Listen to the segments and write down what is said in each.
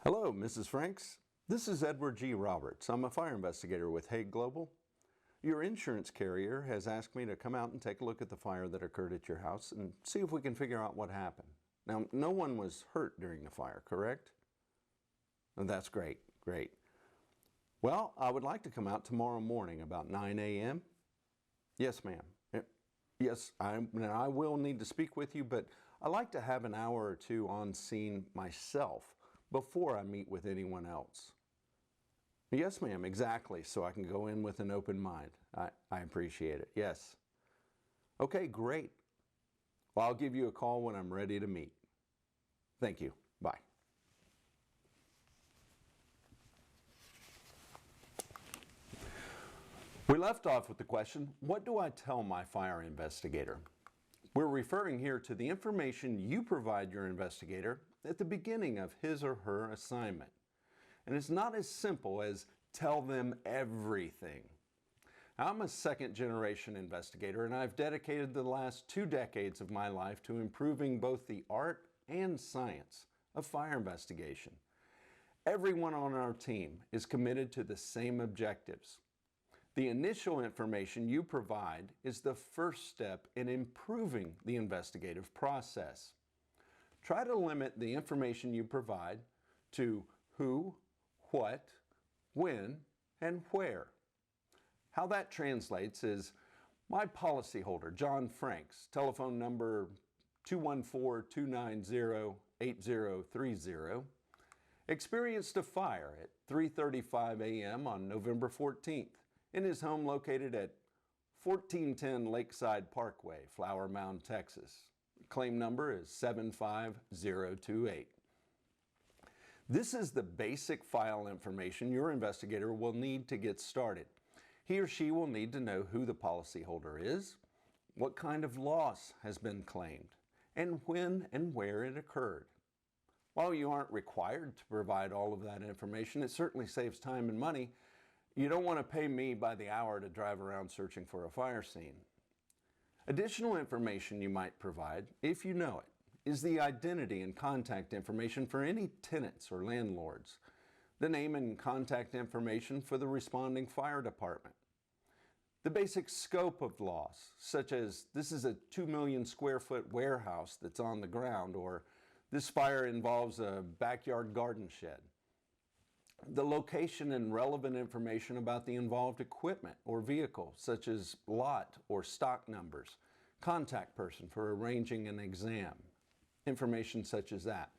Hello, Mrs. Franks. This is Edward G. Roberts. I'm a fire investigator with Hague Global. Your insurance carrier has asked me to come out and take a look at the fire that occurred at your house and see if we can figure out what happened. Now, no one was hurt during the fire, correct? Oh, that's great, great. Well, I would like to come out tomorrow morning about 9 a.m. Yes, ma'am. Yes, I will need to speak with you, but I like to have an hour or two on scene myself before I meet with anyone else. Yes, ma'am, exactly, so I can go in with an open mind. I appreciate it, yes. Okay, great. Well, I'll give you a call when I'm ready to meet. Thank you. Bye. We left off with the question, what do I tell my fire investigator? We're referring here to the information you provide your investigator at the beginning of his or her assignment. And it's not as simple as tell them everything. I'm a second-generation investigator, and I've dedicated the last 2 decades of my life to improving both the art and science of fire investigation. Everyone on our team is committed to the same objectives. The initial information you provide is the first step in improving the investigative process. Try to limit the information you provide to who, what, when, and where. How that translates is my policyholder, John Franks, telephone number 214-290-8030, experienced a fire at 3:35 a.m. on November 14th in his home located at 1410 Lakeside Parkway, Flower Mound, Texas. Claim number is 75028. This is the basic file information your investigator will need to get started. He or she will need to know who the policyholder is, what kind of loss has been claimed, and when and where it occurred. While you aren't required to provide all of that information, it certainly saves time and money. You don't want to pay me by the hour to drive around searching for a fire scene. Additional information you might provide, if you know it, is the identity and contact information for any tenants or landlords, the name and contact information for the responding fire department, the basic scope of loss, such as this is a 2 million square foot warehouse that's on the ground, or this fire involves a backyard garden shed. The location and relevant information about the involved equipment or vehicle, such as lot or stock numbers, contact person for arranging an exam, information such as that.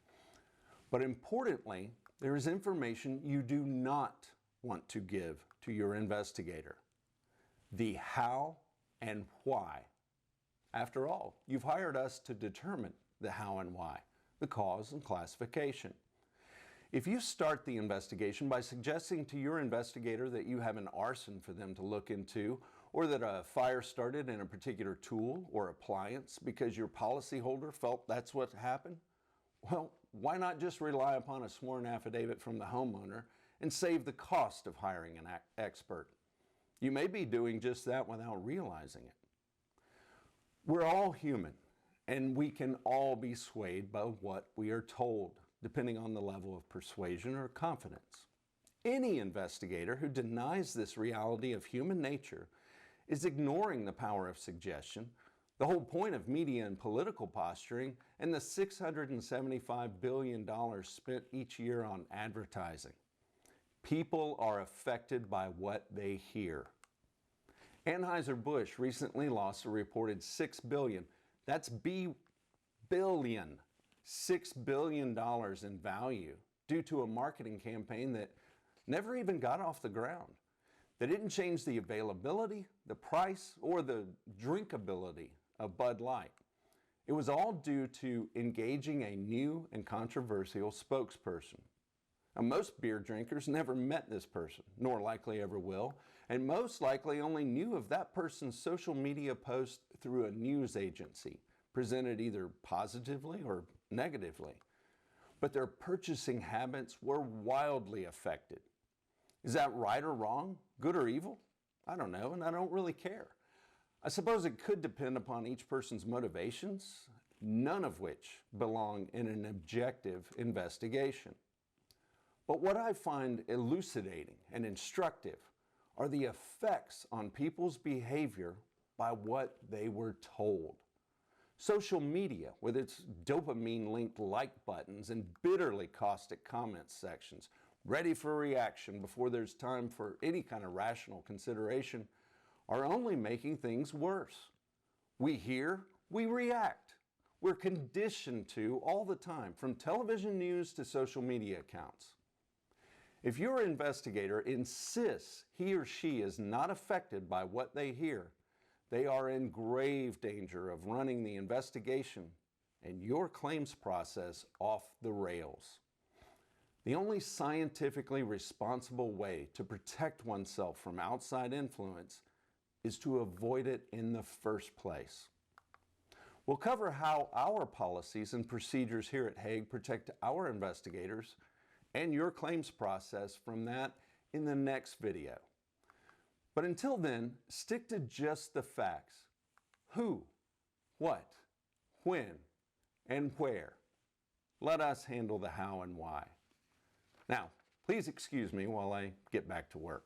But importantly, there is information you do not want to give to your investigator. The how and why. After all, you've hired us to determine the how and why, the cause and classification. If you start the investigation by suggesting to your investigator that you have an arson for them to look into, or that a fire started in a particular tool or appliance because your policyholder felt that's what happened, well, why not just rely upon a sworn affidavit from the homeowner and save the cost of hiring an expert? You may be doing just that without realizing it. We're all human, and we can all be swayed by what we are told, depending on the level of persuasion or confidence. Any investigator who denies this reality of human nature is ignoring the power of suggestion, the whole point of media and political posturing, and the $675 billion spent each year on advertising. People are affected by what they hear. Anheuser-Busch recently lost a reported $6 billion. That's billion. $6 billion in value due to a marketing campaign that never even got off the ground. They didn't change the availability, the price, or the drinkability of Bud Light. It was all due to engaging a new and controversial spokesperson. Now, most beer drinkers never met this person, nor likely ever will, and most likely only knew of that person's social media post through a news agency, presented either positively or negatively. But their purchasing habits were wildly affected. Is that right or wrong? Good or evil? I don't know, and I don't really care. I suppose it could depend upon each person's motivations, none of which belong in an objective investigation. But what I find elucidating and instructive are the effects on people's behavior by what they were told. Social media, with its dopamine-linked like buttons and bitterly caustic comments sections, ready for reaction before there's time for any kind of rational consideration, are only making things worse. We hear, we react. We're conditioned to all the time, from television news to social media accounts. If your investigator insists he or she is not affected by what they hear, they are in grave danger of running the investigation and your claims process off the rails. The only scientifically responsible way to protect oneself from outside influence is to avoid it in the first place. We'll cover how our policies and procedures here at Hague protect our investigators and your claims process from that in the next video. But until then, stick to just the facts. Who, what, when, and where. Let us handle the how and why. Now, please excuse me while I get back to work.